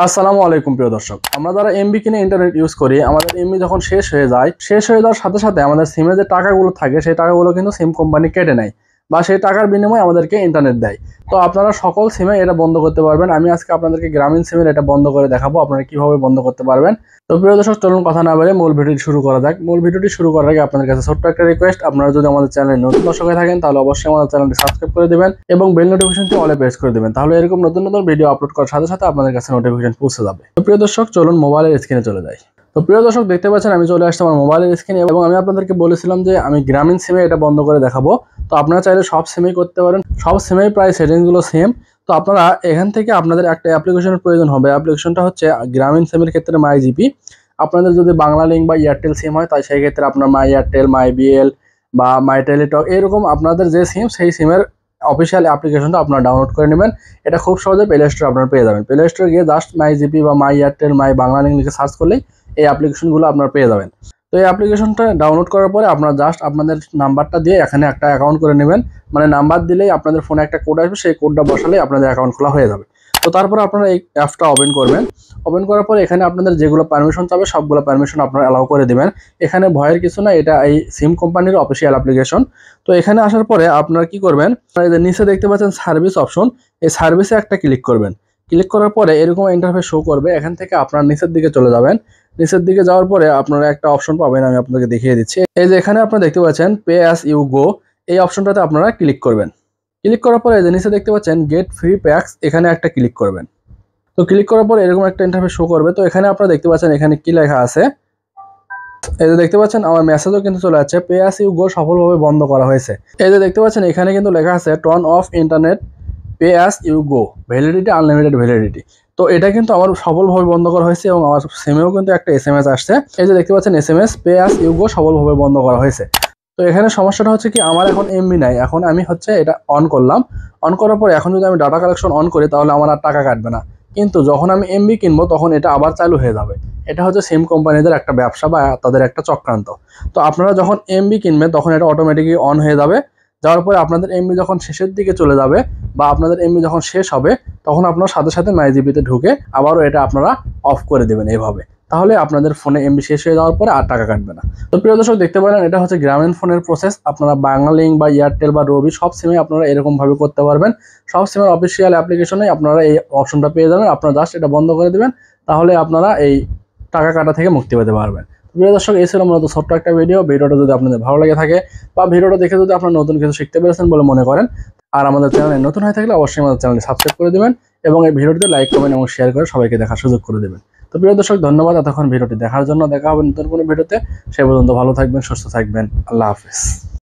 আসসালামু আলাইকুম প্রিয় দর্শক, আমরা যারা এমবি কিনে ইন্টারনেট ইউজ করি, আমাদের এমবি যখন শেষ হয়ে যাওয়ার সাথে সাথে আমাদের সিমে যে টাকাগুলো থাকে সেই টাকাগুলো কিন্তু সিম কোম্পানি কেটে নেয় বা সেই টাকার বিনিময়ে আমাদেরকে ইন্টারনেট দেয়। তো আপনারা সকল সিমে এটা বন্ধ করতে পারবেন। আমি আজকে আপনাদেরকে গ্রামীণ সিমের এটা বন্ধ করে দেখাবো আপনারা কিভাবে বন্ধ করতে পারবেন। তো প্রিয় দর্শক, চলুন কথা না বলে মূল ভিডিওটি শুরু করা যাক। মূল ভিডিওটি শুরু করার আগে আপনাদের কাছে ছোট্ট একটা রিকোয়েস্ট, আপনারা যদি আমাদের চ্যানেলে নতুন দর্শক হয়ে থাকেন তাহলে অবশ্যই আমাদের চ্যানেলটি সাবস্ক্রাইব করে দিবেন এবং বেল নোটিফিকেশনটি অলে প্রেস করে দিবেন। তাহলে এরকম নতুন নতুন ভিডিও আপলোড করার সাথে সাথে আপনাদের কাছে নোটিফিকেশন পৌঁছে যাবে। তো প্রিয় দর্শক, চলুন মোবাইলের স্ক্রিনে চলে যাই। তো প্রিয় দর্শক, দেখতে পাচ্ছেন আমি চলে আসছি আমার মোবাইলের স্ক্রিনে এবং আমি আপনাদেরকে বলেছিলাম যে আমি গ্রামীণ সিমে এটা বন্ধ করে দেখাবো। তো আপনারা চাইলে সব সিমেই করতে পারেন, সব সিমেই প্রায় সেটিংসগুলো সেম। তো আপনারা এখান থেকে আপনাদের একটা অ্যাপ্লিকেশনের প্রয়োজন হবে। অ্যাপ্লিকেশনটা হচ্ছে গ্রামীণ সিমের ক্ষেত্রে মাই জিপি। আপনাদের যদি বাংলা লিঙ্ক বা এয়ারটেল সিম হয় তাই সেই ক্ষেত্রে আপনার মাই এয়ারটেল, মাই বিএল বা মাই টেলিটক এরকম আপনাদের যে সিম সেই সিমের অফিসিয়াল অ্যাপ্লিকেশনটা আপনারা ডাউনলোড করে নেবেন। এটা খুব সহজে প্লে স্টোরে আপনারা পেয়ে যাবেন। প্লে স্টোরে গিয়ে জাস্ট মাই জিপি বা মাই এয়ারটেল, মাই বাংলা লিঙ্ক লিখে সার্চ করলেই এই অ্যাপ্লিকেশনগুলো আপনারা পেয়ে যাবেন। তো এই অ্যাপ্লিকেশনটা ডাউনলোড করার পরে আপনারা জাস্ট আপনাদের নাম্বারটা দিয়ে এখানে একটা অ্যাকাউন্ট করে নেবেন। মানে নাম্বার দিলেই আপনাদের ফোনে একটা কোড আসবে, সেই কোডটা বসালেই আপনাদের অ্যাকাউন্ট খোলা হয়ে যাবে। তো তারপর আপনারা এই অ্যাপটা ওপেন করবেন। ওপেন করার পরে এখানে আপনাদের যেগুলো পারমিশন চাবে সবগুলো পারমিশন আপনারা অ্যালাউ করে দিবেন। এখানে ভয়ের কিছু না, এটা এই সিম কোম্পানির অফিসিয়াল অ্যাপ্লিকেশন। তো এখানে আসার পরে আপনারা কি করবেন, এই যে নিচে দেখতে পাচ্ছেন সার্ভিস অপশন, এই সার্ভিসে একটা ক্লিক করবেন। ক্লিক করার পরে এরকম ইন্টারফেস শো করবে। এখান থেকে আপনারা নিচের দিকে চলে যাবেন। নিচের দিকে যাওয়ার পরে আপনারা একটা অপশন পাবেন, আমি আপনাদেরকে দেখিয়ে দিচ্ছি। এই যে এখানে আপনারা দেখতে পাচ্ছেন পে অ্যাজ ইউ গো, এই অপশনটাতে আপনারা ক্লিক করবেন। ক্লিক করার পরে এই যে নিচে দেখতে পাচ্ছেন গেট ফ্রি প্যাকস, এখানে একটা ক্লিক করবেন। তো ক্লিক করার পর এরকম একটা ইন্টারফেস শো করবে। তো এখানে আপনারা দেখতে পাচ্ছেন এখানে কি লেখা আছে, এই যে দেখতে পাচ্ছেন আমার মেসেজও কিন্তু চলে যাচ্ছে, পে অ্যাজ ইউ গো সফলভাবে বন্ধ করা হয়েছে। এই যে দেখতে পাচ্ছেন এখানে কিন্তু লেখা আছে turn off internet pay as you go, validity unlimited validity. তো এটা কিন্তু আমার সফলভাবে বন্ধ করা হয়েছে এবং আমার সিমেও কিন্তু একটা এসএমএস আসছে। এই যে দেখতে পাচ্ছেন SMS pay as you go সফলভাবে বন্ধ করা হয়েছে। তো এখানে সমস্যাটা হচ্ছে কি, আমার এখন এমবি নাই। এখন আমি হচ্ছে এটা অন করলাম। অন করার পরে এখন যদি আমি ডাটা কালেকশন অন করি তাহলে আমার আর টাকা কাটবে না, কিন্তু যখন আমি এমবি কিনবো তখন এটা আবার চালু হয়ে যাবে। এটা হচ্ছে সিম কোম্পানিদের একটা ব্যবসা বা তাদের একটা চক্রান্ত। তো আপনারা যখন এমবি কিনবেন তখন এটা অটোমেটিকলি অন হয়ে যাবে। যাওয়ার পরে আপনাদের এমবি যখন শেষের দিকে চলে যাবে বা আপনাদের এমবি যখন শেষ হবে তখন আপনার সাথে সাথে মাই জিবিতে ঢুকে আবারও এটা আপনারা অফ করে দেবেন এইভাবে। তাহলে আপনাদের ফোনে এমবি শেষ হয়ে যাওয়ার পরে আর টাকা কাটবে না। তো প্রিয় দর্শক, দেখতে পারেন এটা হচ্ছে গ্রামীণ ফোনের প্রসেস। আপনারা বাংলা লিঙ্ক বা এয়ারটেল বা রবি সব সিমে আপনারা এরকমভাবে করতে পারবেন। সব সিমের অফিসিয়াল অ্যাপ্লিকেশনে আপনারা এই অপশনটা পেয়ে যাবেন। আপনারা জাস্ট এটা বন্ধ করে দেবেন, তাহলে আপনারা এই টাকা কাটা থেকে মুক্তি পেতে পারবেন। প্রিয় দর্শক, এই ছিল মূলত ছোট্ট একটা ভিডিওটা যদি আপনাদের ভালো লেগে থাকে বা ভিডিওটা দেখে যদি আপনারা নতুন কিছু শিখতে পেরেছেন বলে মনে করেন আর আমাদের চ্যানেলে নতুন হয়ে থাকলে অবশ্যই আমাদের চ্যানেলটি সাবস্ক্রাইব করে দেবেন এবং এই ভিডিওটিতে লাইক, কমেন্ট এবং শেয়ার করে সবাইকে দেখার সুযোগ করে দেবেন। তো প্রিয় দর্শক, ধন্যবাদ এতক্ষণ ভিডিওটি দেখার জন্য। দেখা হবে নতুন কোনো ভিডিওতে। সে পর্যন্ত ভালো থাকবেন, সুস্থ থাকবেন। আল্লাহ হাফেজ।